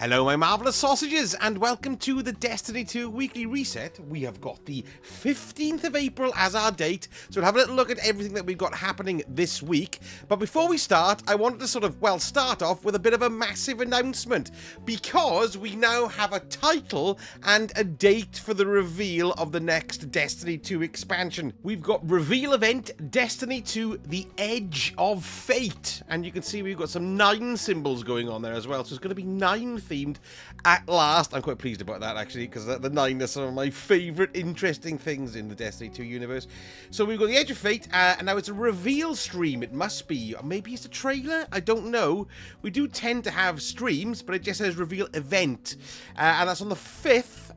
Hello my marvellous sausages and welcome to the Destiny 2 weekly reset. We have got the 15th of April as our date, so we'll have a little look at everything that we've got happening this week. But before we start, I wanted to start off with a bit of a massive announcement, because we now have a title and a date for the reveal of the next Destiny 2 expansion. We've got reveal event Destiny 2 The Edge of Fate, and you can see we've got some 9 symbols going on there as well, so it's going to be 9 themed at last. I'm quite pleased about that actually, because the 9 are some of my favourite interesting things in the Destiny 2 universe. So we've got the Edge of Fate, and now it's a reveal stream. It must be, or maybe it's a trailer, I don't know. We do tend to have streams, but it just says reveal event, and that's on the 6th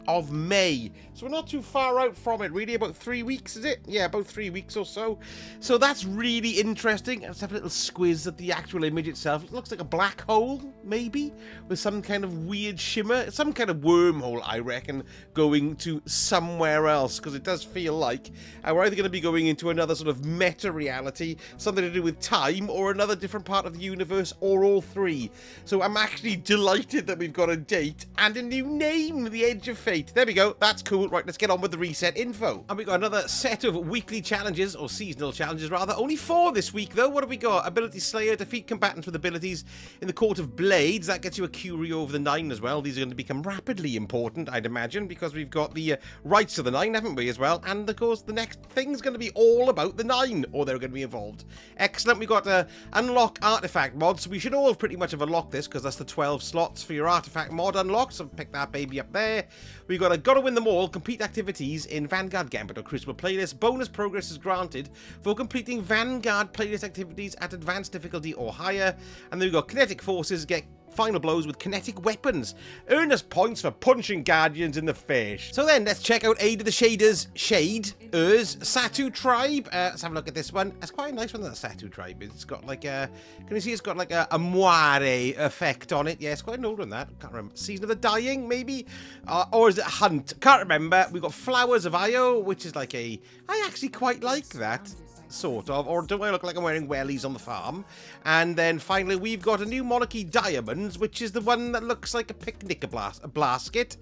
of May. So we're not too far out from it, really. About 3 weeks, is it? Yeah, about 3 weeks or so. So that's really interesting. Let's have a little squiz at the actual image itself. It looks like a black hole, maybe, with some kind of weird shimmer. Some kind of wormhole, I reckon, going to somewhere else, because it does feel like we're either going to be going into another sort of meta-reality, something to do with time, or another different part of the universe, or all three. So I'm actually delighted that we've got a date and a new name, The Edge of Fate. There we go. That's cool. Right, let's get on with the reset info. And we've got another set of weekly challenges, or seasonal challenges rather. Only 4 this week though. What have we got? Ability Slayer, defeat combatants with abilities in the Court of Blades. That gets you a curio of the 9 as well. These are going to become rapidly important, I'd imagine, because we've got the rights of the 9, haven't we, as well? And of course, the next thing's going to be all about the 9, or they're going to be involved. Excellent. We've got unlock artifact mods. So we should all pretty much have unlocked this, because that's the 12 slots for your artifact mod unlock. So pick that baby up there. We've got Gotta Win Them All, complete activities in Vanguard, Gambit, or Crucible playlist. Bonus progress is granted for completing Vanguard playlist activities at advanced difficulty or higher. And then we've got kinetic forces, get final blows with kinetic weapons. Earn us points for punching guardians in the face. So then, let's check out Aid of the Shaders, Satu Tribe. Let's have a look at this one. It's quite a nice one, that Satu Tribe. It's got like a, can you see it's got like a moire effect on it? Yeah, it's quite an old one, that. Can't remember. Season of the Dying, maybe? Or is it Hunt? Can't remember. We've got Flowers of Io, which is like a, I actually quite like that. Sort of, or do I look like I'm wearing wellies on the farm? And then finally we've got a new Monarchy Diamonds, which is the one that looks like a picnic basket.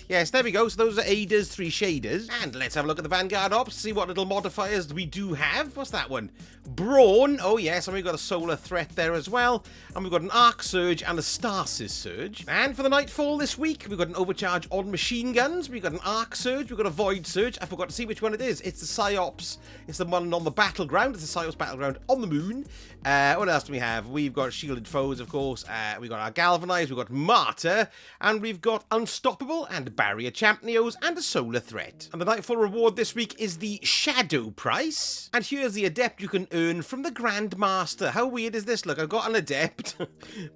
Yes, there we go. So those are Aiders, 3 shaders. And let's have a look at the Vanguard Ops, see what little modifiers we do have. What's that one? Brawn. Oh yes, and we've got a solar threat there as well. And we've got an Arc Surge and a Stasis Surge. And for the Nightfall this week, we've got an overcharge on machine guns. We've got an Arc Surge. We've got a Void Surge. I forgot to see which one it is. It's the Psyops. It's the one on the battleground. It's the Psyops battleground on the moon. What else do we have? We've got Shielded Foes, of course. We've got our Galvanized. We've got Martyr. And we've got Unstoppable and Barrier Champneos and a Solar Threat. And the Nightfall reward this week is the Shadow Price. And here's the Adept you can earn from the Grandmaster. How weird is this? Look, I've got an Adept,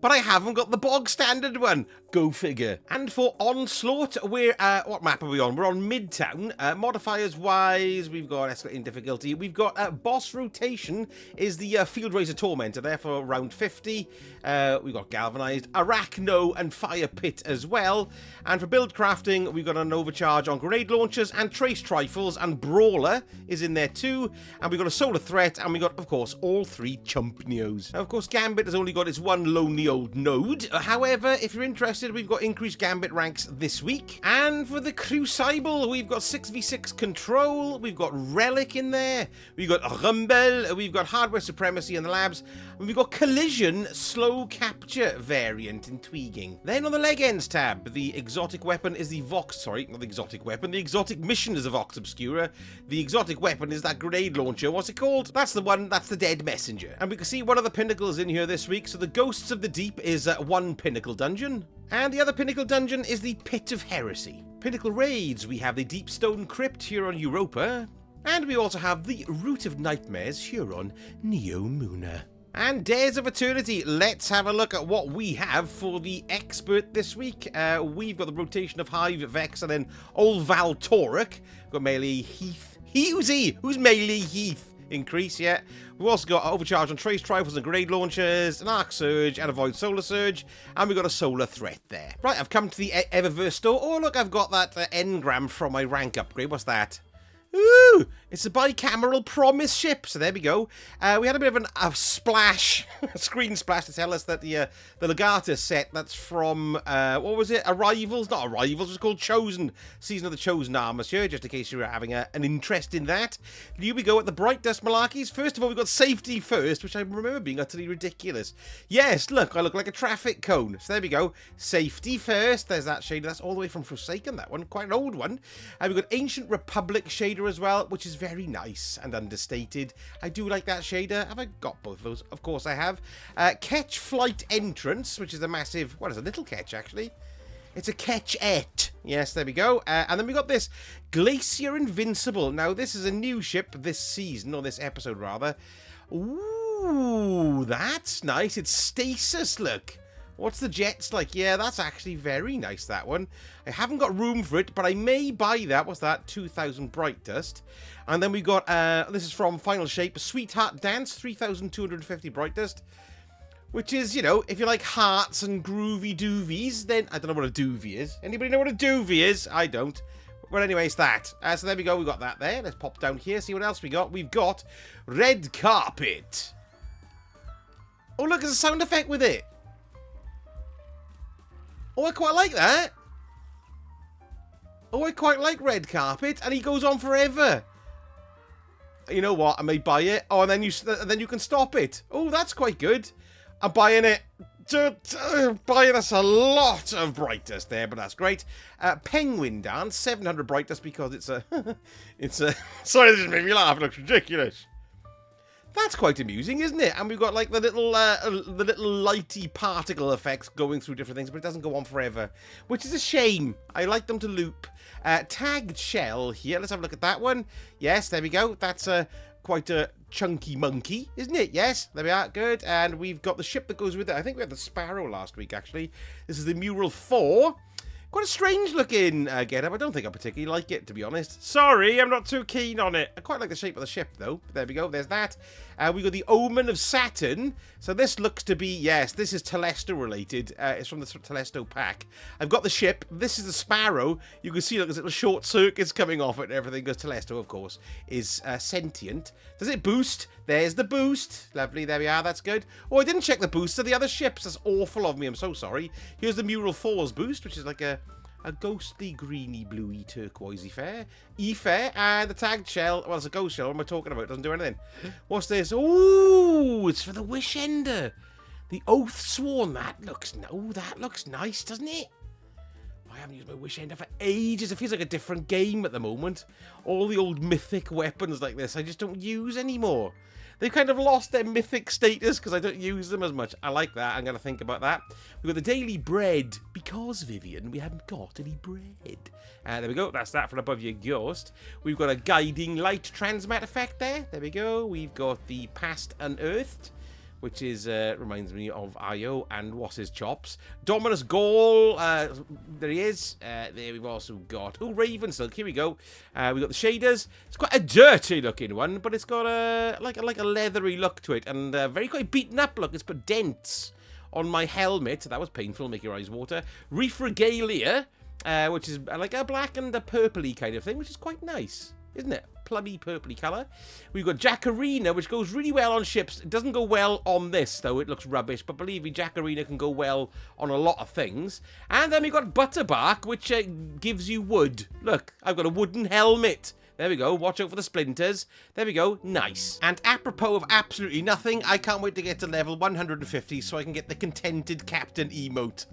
but I haven't got the bog standard one. Go figure. And for Onslaught, we're, what map are we on? We're on Midtown. Modifiers wise, we've got escalating difficulty. We've got boss rotation is the Field Razor Tormentor there for round 50. We've got Galvanized, Arachno, and Fire Pit as well. And for build crafting, we've got an overcharge on grenade launchers and trace trifles, and Brawler is in there too. And we've got a Solar Threat, and we've got, of course, all 3 Chumpneos. Now, of course, Gambit has only got its one lonely old node. However, if you're interested, we've got increased Gambit ranks this week. And for the Crucible, we've got 6v6 control, we've got Relic in there, we've got Rumble, we've got Hardware Supremacy in the labs, and we've got Collision Slow Capture variant in Tweaking. Then on the Leg Ends tab, the exotic weapon is the Vox, sorry, not the exotic weapon, the exotic mission is a Vox Obscura, the exotic weapon is that grenade launcher, what's it called? That's the one, that's the Dead Messenger. And we can see one of the pinnacles in here this week, so the Ghosts of the Deep is one Pinnacle dungeon, and the other Pinnacle dungeon is the Pit of Heresy. Pinnacle raids, we have the Deep Stone Crypt here on Europa, and we also have the Root of Nightmares here on Neomuna. And Days of Eternity, let's have a look at what we have for the Expert this week. We've got the rotation of Hive, Vex, and then Old Val Torek. We've got melee Heath. Who's melee Heath? Increase, yeah. We've also got overcharge on trace trifles and grenade launchers, an Arc Surge, and a Void Solar Surge, and we've got a Solar Threat there. Right, I've come to the Eververse store. Oh, look, I've got that engram from my rank upgrade. What's that? Ooh, It's a bicameral promise ship, so there we go. We had a bit of a splash, a screen splash to tell us that the Legatus set, that's from, what was it? Arrivals? Not Arrivals, it was called Chosen. Season of the Chosen Armature, just in case you were having an interest in that. Here we go at the Bright Dust Malarkeys. First of all, we've got Safety First, which I remember being utterly ridiculous. Yes, look, I look like a traffic cone. So there we go. Safety First. There's that shader. That's all the way from Forsaken, that one. Quite an old one. We've got Ancient Republic shader as well, which is very nice and understated. I do like that shader. Have I got both of those? Of course I have. Ketch Flight Entrance, which is a massive... What is a little ketch, actually? It's a ketchette. Yes, there we go. And then we got this Glacier Invincible. Now, this is a new ship this season, or this episode, rather. Ooh, that's nice. It's stasis, look. What's the jets like? Yeah, that's actually very nice, that one. I haven't got room for it, but I may buy that. What's that? 2,000 Bright Dust. And then we got, this is from Final Shape, Sweetheart Dance, 3,250 Bright Dust. Which is, you know, if you like hearts and groovy doovies, then... I don't know what a doovie is. Anybody know what a doovie is? I don't. Well, anyway, it's that. So there we go. We got that there. Let's pop down here, see what else we got. We've got Red Carpet. Oh, look, there's a sound effect with it. Oh, I quite like that. Oh, I quite like Red Carpet, and he goes on forever. You know what? I may buy it. Oh, and then you can stop it. Oh, that's quite good. I'm buying it. Buying us a lot of Bright Dust there, but that's great. Penguin Dance, 700 Bright Dust because it's a... Sorry, this just made me laugh. It looks ridiculous. That's quite amusing, isn't it? And we've got like the little lighty particle effects going through different things, but it doesn't go on forever, which is a shame. I like them to loop. Tagged shell here. Let's have a look at that one. Yes, there we go. That's quite a chunky monkey, isn't it? Yes, there we are. Good. And we've got the ship that goes with it. I think we had the Sparrow last week, actually. This is the Mural 4. Quite a strange looking getup. I don't think I particularly like it, to be honest. Sorry, I'm not too keen on it. I quite like the shape of the ship, though. There we go. There's that. We got the Omen of Saturn. So this looks to be, yes, this is Telesto related. It's from the Telesto pack. I've got the ship. This is the Sparrow. You can see, look, there's little short circuits coming off it and everything, because Telesto, of course, is sentient. Does it boost? There's the boost. Lovely. There we are. That's good. Oh, I didn't check the boost of the other ships. That's awful of me. I'm so sorry. Here's the Mural 4's boost, which is like a ghostly, greeny, bluey, turquoisey fair. E-fair. And the tagged shell. Well, it's a ghost shell. What am I talking about? It doesn't do anything. What's this? Ooh, it's for the Wish Ender. The Oath Sworn. That looks nice, doesn't it? I haven't used my Wish Ender for ages. It feels like a different game at the moment. All the old mythic weapons like this, I just don't use anymore. They've kind of lost their mythic status because I don't use them as much. I like that. I'm going to think about that. We've got the Daily Bread. Because, Vivian, we haven't got any bread. There we go. That's that for Above Your Ghost. We've got a Guiding Light Transmat effect there. There we go. We've got the Past Unearthed, which is, reminds me of Io and What's His Chops. Dominus Gaul, there he is. There we've also got, oh, Ravensilk, here we go. We've got the shaders. It's quite a dirty looking one, but it's got like a leathery look to it, and very quite beaten up look. It's put dents on my helmet. That was painful, make your eyes water. Reef Regalia, which is like a black and a purpley kind of thing, which is quite nice, isn't it? Plummy purpley colour. We've got Jackarina, which goes really well on ships. It doesn't go well on this, though. It looks rubbish, but believe me, Jackarina can go well on a lot of things. And then we've got Butterbark, which gives you wood. Look, I've got a wooden helmet. There we go. Watch out for the splinters. There we go. Nice. And apropos of absolutely nothing, I can't wait to get to level 150 so I can get the Contented Captain emote.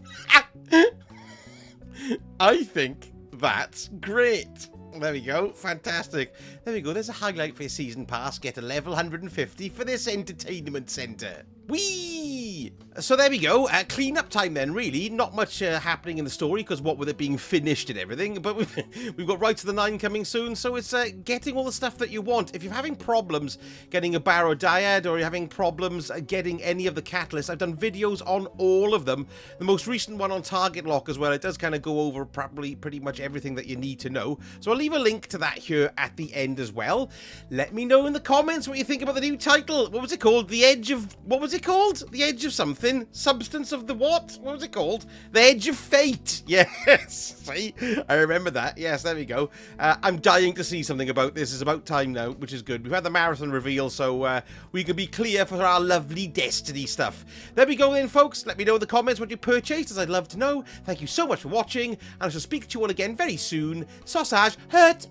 I think that's great. There we go. Fantastic. There we go. There's a highlight for your season pass. Get a level 150 for this entertainment centre. Whee! So there we go. Clean up time then, really. Not much happening in the story, because what with it being finished and everything. But we've got Right to the 9 coming soon, so it's getting all the stuff that you want. If you're having problems getting a Barrow Dyad, or you're having problems getting any of the catalysts, I've done videos on all of them. The most recent one on Target Lock as well. It does kind of go over probably pretty much everything that you need to know. So I'll leave a link to that here at the end as well. Let me know in the comments what you think about the new title. What was it called? The Edge of... What was it called? The Edge of something? something. Substance of the what? What was it called? The Edge of Fate. Yes. See? I remember that. Yes, there we go. I'm dying to see something about this. It's about time now, which is good. We've had the marathon reveal, so we can be clear for our lovely Destiny stuff. There we go then, folks. Let me know in the comments what you purchased, as I'd love to know. Thank you so much for watching, and I shall speak to you all again very soon. Sausage hurt.